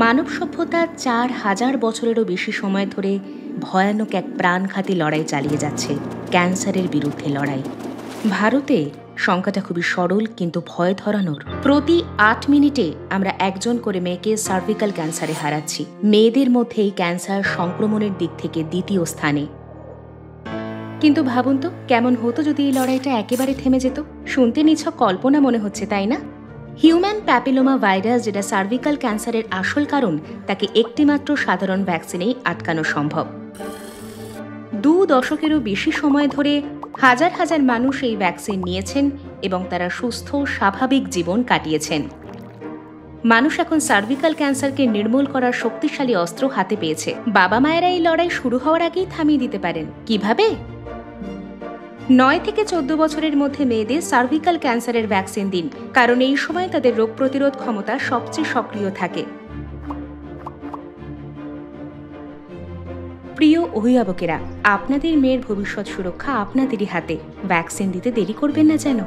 মানব সভ্যতা ৪,০০০ বছরেরও বেশি সময় ধরে ভয়ানক এক প্রাণঘাতী লড়াই চালিয়ে যাচ্ছে, ক্যান্সারের বিরুদ্ধে লড়াই। ভারতে সংখ্যাটা খুবই সরল কিন্তু ভয় ধরানোর। প্রতি ৮ মিনিটে আমরা একজন করে মেয়েকে সার্ভিক্যাল ক্যান্সারে হারাচ্ছি। মেয়েদের মধ্যে এই ক্যান্সার সংক্রমণের দিক থেকে দ্বিতীয় স্থানে। কিন্তু ভাবুন তো, কেমন হতো যদি এই লড়াইটা একেবারে থেমে যেত? শুনতে নিছক কল্পনা মনে হচ্ছে, তাই না? হিউম্যান প্যাপিলোমা ভাইরাস, যেটা সার্ভিক্যাল ক্যান্সারের আসল কারণ, তাকে একটিমাত্র সাধারণ ভ্যাকসিনেই আটকানো সম্ভব। ২ দশকেরও বেশি সময় ধরে হাজার হাজার মানুষ এই ভ্যাকসিন নিয়েছেন এবং তারা সুস্থ স্বাভাবিক জীবন কাটিয়েছেন। মানুষ এখন সার্ভিক্যাল ক্যান্সারকে নির্মূল করার শক্তিশালী অস্ত্র হাতে পেয়েছে। বাবা মায়েরা এই লড়াই শুরু হওয়ার আগেই থামিয়ে দিতে পারেন। কিভাবে? ৯ থেকে ১৪ বছরের মধ্যে মেয়েদের সার্ভিক্যাল ক্যান্সারের ভ্যাকসিন দিন, কারণ এই সময় তাদের রোগ প্রতিরোধ ক্ষমতা সবচেয়ে সক্রিয় থাকে। প্রিয় অভিভাবকেরা, আপনাদের মেয়ের ভবিষ্যৎ সুরক্ষা আপনাদেরই হাতে। ভ্যাকসিন দিতে দেরি করবেন না যেন।